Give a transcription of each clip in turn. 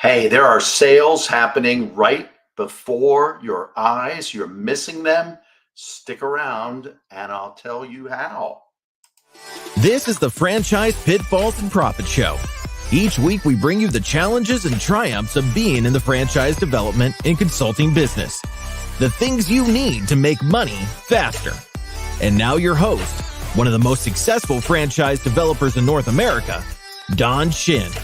Hey, there are sales happening right before your eyes. You're missing them. Stick around and I'll tell you how. This is the Franchise Pitfalls and Profit Show. Each week, we bring you the challenges and triumphs of being in the franchise development and consulting business. The things you need to make money faster. And now your host, one of the most successful franchise developers in North America, Don Schin.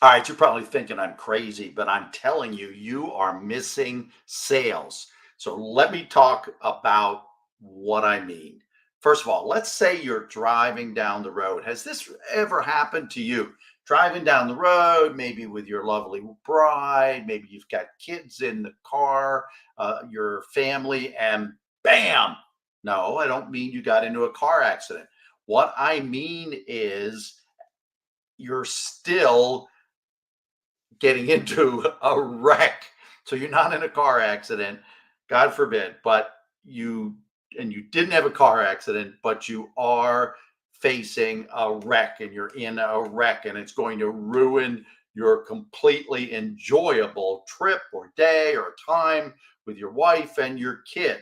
All right, you're probably thinking I'm crazy, but I'm telling you, you are missing sales. So let me talk about what I mean. First of all, let's say you're driving down the road. Has this ever happened to you? Driving down the road, maybe with your lovely bride, maybe you've got kids in the car, your family, and bam! No, I don't mean you got into a car accident. What I mean is you're still getting into a wreck. So you're not in a car accident, God forbid, but you didn't have a car accident, but you are facing a wreck and you're in a wreck and it's going to ruin your completely enjoyable trip or day or time with your wife and your kids.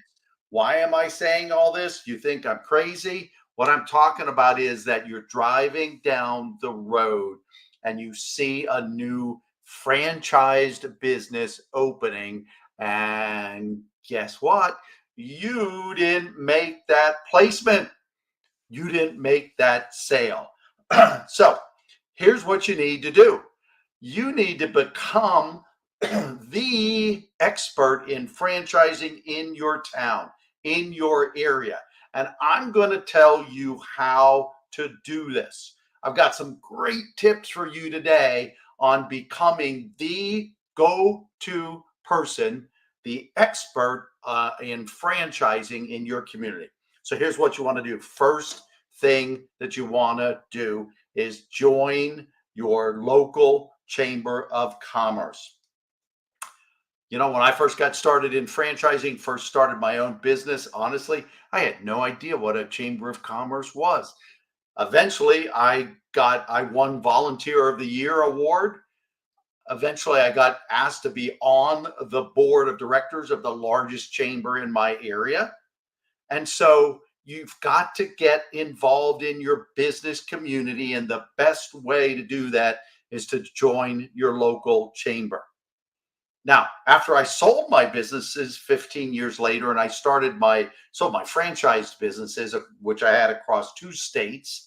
Why am I saying all this? You think I'm crazy? What I'm talking about is that you're driving down the road and you see a new franchised business opening. And guess what? You didn't make that placement. You didn't make that sale. So here's what you need to do. You need to become the expert in franchising in your town, in your area. And I'm going to tell you how to do this. I've got some great tips for you today on becoming the go-to person, the expert in franchising in your community. So here's what you want to do. First thing that you want to do is join your local chamber of commerce. You know, when I first got started in franchising, first started my own business, honestly, I had no idea what a chamber of commerce was. Eventually, I won Volunteer of the Year award. Eventually, I got asked to be on the board of directors of the largest chamber in my area. And so you've got to get involved in your business community. And the best way to do that is to join your local chamber. Now, after I sold my businesses 15 years later, and I sold my franchised businesses, which I had across 2 states,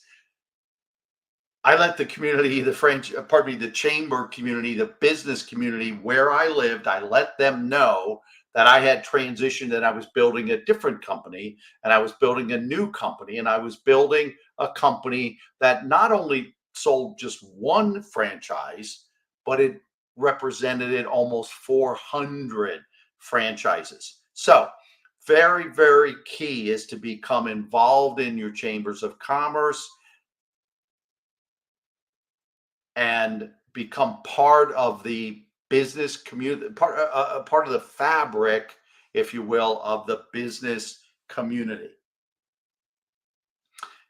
I let the community, the chamber community, the business community where I lived, I let them know that I had transitioned and I was building a different company and I was building a new company and I was building a company that not only sold just one franchise, but it represented almost 400 franchises. So, very, very key is to become involved in your chambers of commerce and become part of the business community, part of the fabric, if you will, of the business community.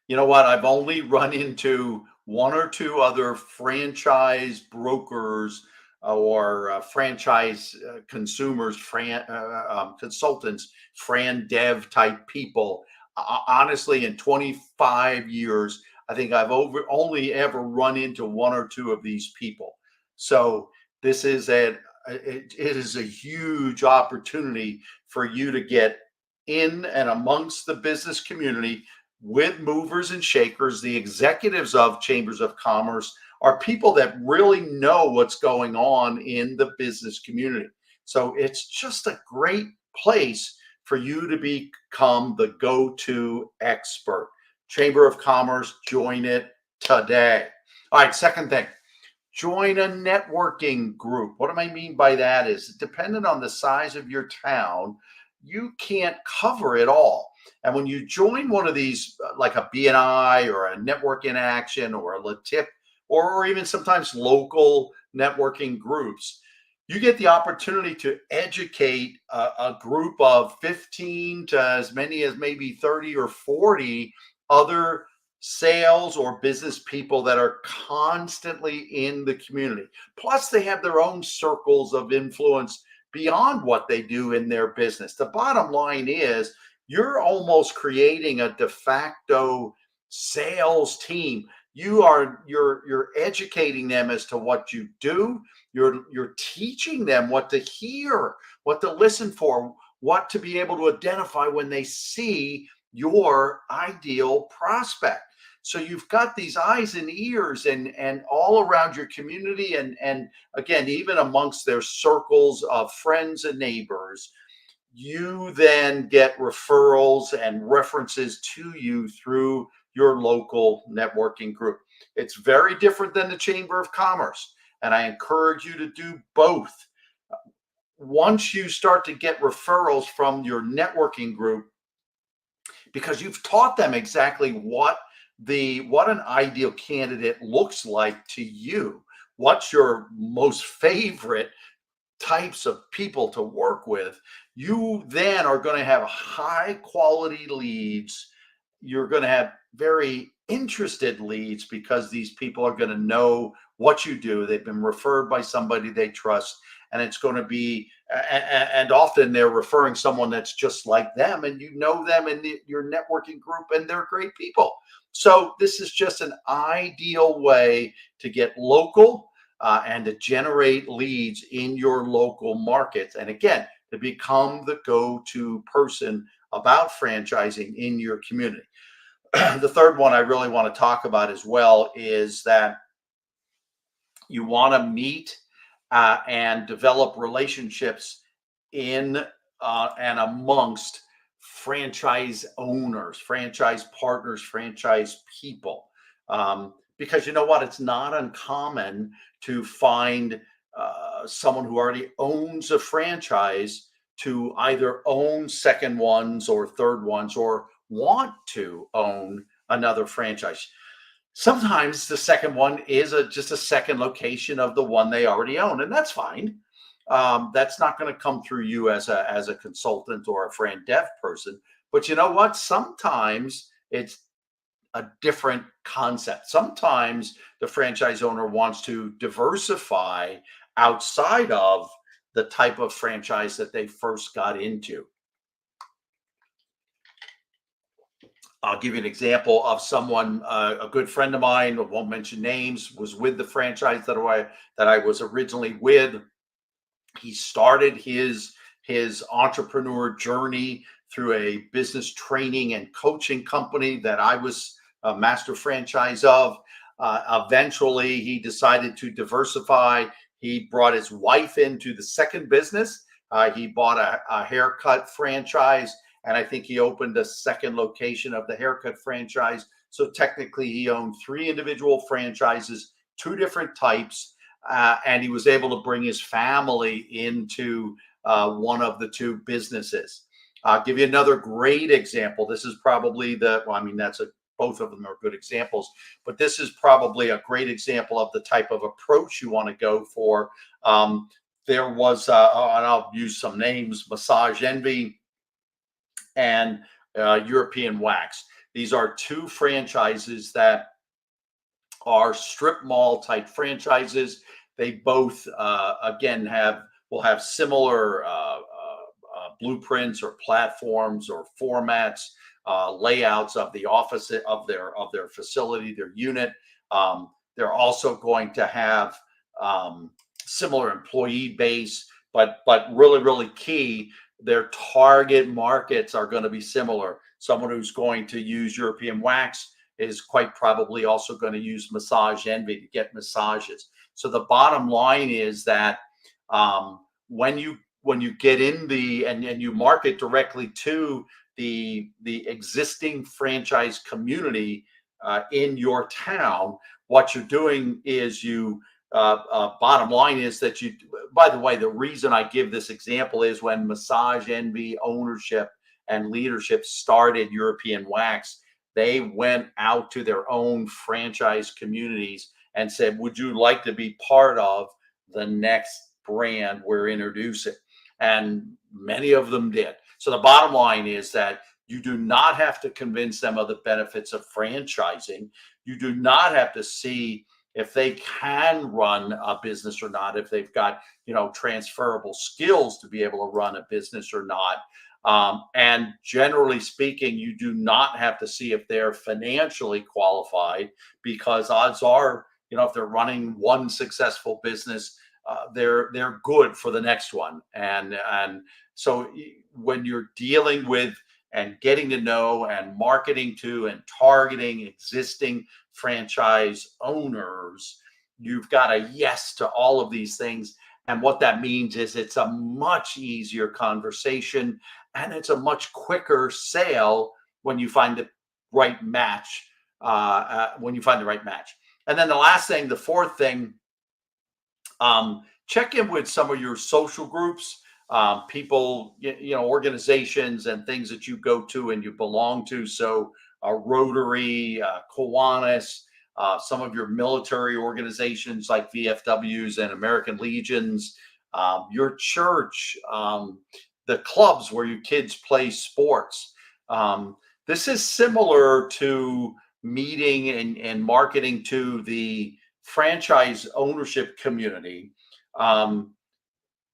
You know what? I've only run into one or two other franchise brokers or franchise consumers, consultants, fran dev type people. Honestly, in 25 years, I think only ever run into one or two of these people. So this is it is a huge opportunity for you to get in and amongst the business community with movers and shakers. The executives of chambers of commerce are people that really know what's going on in the business community. So it's just a great place for you to become the go-to expert. Chamber of Commerce, join it today. All right, second thing, join a networking group. What do I mean by that is depending on the size of your town, you can't cover it all. And when you join one of these, like a BNI or a Network in Action or a LaTip, or even sometimes local networking groups, you get the opportunity to educate a group of 15 to as many as maybe 30 or 40 other sales or business people that are constantly in the community. Plus, they have their own circles of influence beyond what they do in their business. The bottom line is you're almost creating a de facto sales team. You're educating them as to what you do. You're teaching them what to hear, what to listen for, what to be able to identify when they see your ideal prospect. So you've got these eyes and ears and all around your community and again, even amongst their circles of friends and neighbors, you then get referrals and references to you through your local networking group. It's very different than the Chamber of Commerce, and I encourage you to do both. Once you start to get referrals from your networking group, because you've taught them exactly what an ideal candidate looks like to you, what's your most favorite types of people to work with, you then are going to have high quality leads. You're going to have very interested leads because these people are going to know what you do. They've been referred by somebody they trust, and it's going to be, and often they're referring someone that's just like them, and you know them in your networking group, and they're great people. So this is just an ideal way to get local and to generate leads in your local markets. And again, to become the go-to person about franchising in your community. The third one I really want to talk about as well is that you want to meet and develop relationships in and amongst franchise owners, franchise partners, franchise people. Because you know what? It's not uncommon to find someone who already owns a franchise to either own second ones or third ones or want to own another franchise. Sometimes the second one is just a second location of the one they already own, and that's fine. That's not going to come through you as a consultant or a fran dev person. But you know what? Sometimes it's a different concept. Sometimes the franchise owner wants to diversify outside of the type of franchise that they first got into. I'll give you an example of someone, a good friend of mine, I won't mention names, was with the franchise that I was originally with. He started his entrepreneur journey through a business training and coaching company that I was a master franchise of. Eventually, he decided to diversify. He brought his wife into the second business. He bought a haircut franchise, and I think he opened a second location of the haircut franchise. So technically, he owned three individual franchises, two different types, and he was able to bring his family into one of the two businesses. I'll give you another great example. This is probably both of them are good examples, but this is probably a great example of the type of approach you want to go for. There was, and I'll use some names, Massage Envy and European Wax. These are two franchises that are strip mall type franchises. They both, again, will have similar blueprints or platforms or formats, layouts of the office of their facility, their unit. They're also going to have similar employee base, but really key, their target markets are going to be similar. Someone who's going to use European Wax is quite probably also going to use Massage Envy to get massages. So the bottom line is that when you get in and you market directly to the existing franchise community in your town, what you're doing is bottom line is that by the way, the reason I give this example is when Massage Envy ownership and leadership started European Wax, they went out to their own franchise communities and said, would you like to be part of the next brand we're introducing? And many of them did. So the bottom line is that You do not have to convince them of the benefits of franchising. You do not have to see if they can run a business or not, if they've got, transferable skills to be able to run a business or not. And generally speaking, you do not have to see if they're financially qualified, because odds are, if they're running one successful business, they're good for the next one. And so when you're dealing with and getting to know and marketing to and targeting existing franchise owners, you've got a yes to all of these things. And what that means is it's a much easier conversation, and it's a much quicker sale when you find the right match. When you find the right match. And then the last thing, the fourth thing, check in with some of your social groups, people, organizations and things that you go to and you belong to. So, Rotary, Kiwanis, some of your military organizations like VFWs and American Legions, your church, the clubs where your kids play sports. This is similar to meeting and marketing to the franchise ownership community. Um,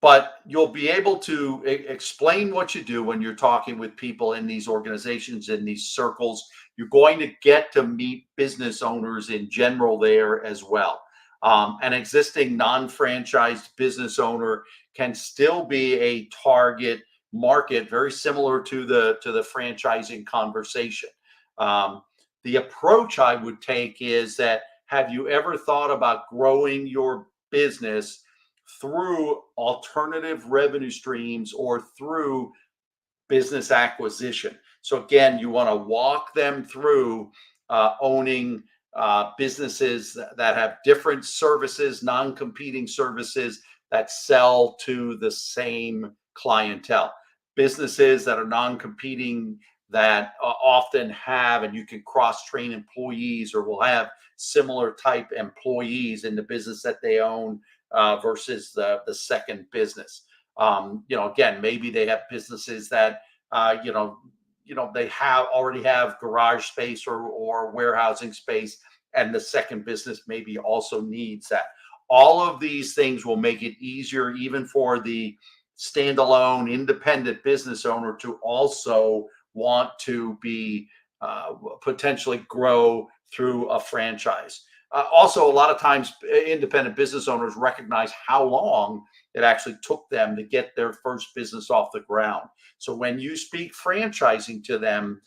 but you'll be able to explain what you do when you're talking with people in these organizations, in these circles. You're going to get to meet business owners in general there as well. An existing non-franchised business owner can still be a target market, very similar to the franchising conversation. Um, the approach I would take is that, have you ever thought about growing your business through alternative revenue streams or through business acquisition? So again, you want to walk them through owning businesses that have different services, non-competing services that sell to the same clientele. Businesses that are non-competing that often have, and you can cross-train employees, or will have similar type employees in the business that they own versus the second business. Again, maybe they have businesses that they already have garage space or warehousing space, and the second business maybe also needs that. All of these things will make it easier, even for the standalone independent business owner, to also want to be potentially grow through a franchise. Also, a lot of times, independent business owners recognize how long it actually took them to get their first business off the ground. So when you speak franchising to them,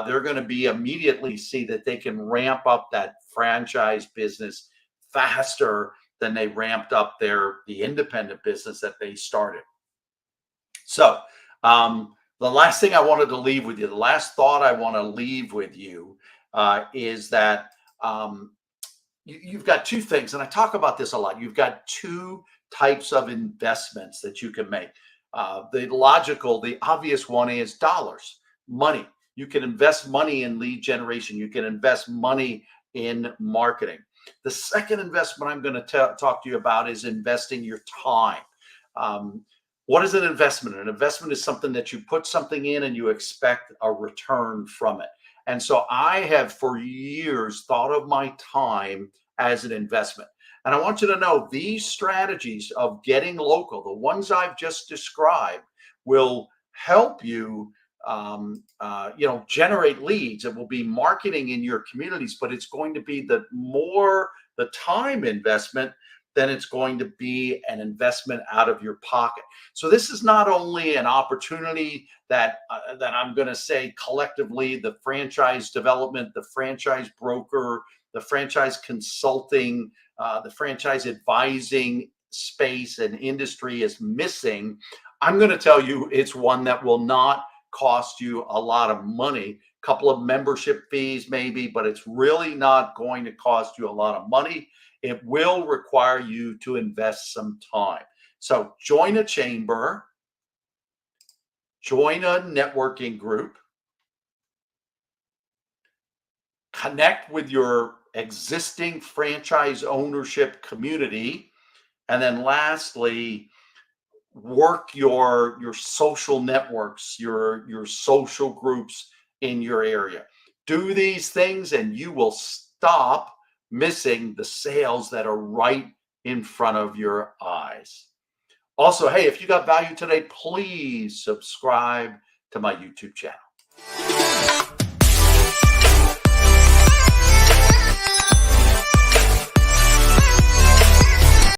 they're going to be immediately see that they can ramp up that franchise business faster than they ramped up the independent business that they started. So, the last thing I wanted to leave with you, the last thought I want to leave with you, is that you've got two things, and I talk about this a lot. You've got two types of investments that you can make. The obvious one is dollars, money. You can invest money in lead generation. You can invest money in marketing. The second investment I'm going to talk to you about is investing your time. What is an investment? An investment is something that you put something in and you expect a return from it. And so I have for years thought of my time as an investment. And I want you to know these strategies of getting local, the ones I've just described, will help you, generate leads. It will be marketing in your communities, but it's going to be the time investment than it's going to be an investment out of your pocket. So this is not only an opportunity that I'm going to say collectively, the franchise development, the franchise broker, the franchise consulting, the franchise advising space and industry is missing. I'm going to tell you it's one that will not cost you a lot of money. A couple of membership fees maybe, but it's really not going to cost you a lot of money. It will require you to invest some time. So join a chamber, join a networking group, connect with your existing franchise ownership community, and then lastly, work your social networks, your social groups in your area. Do these things and you will stop missing the sales that are right in front of your eyes. Also, hey, if you got value today, please subscribe to my YouTube channel.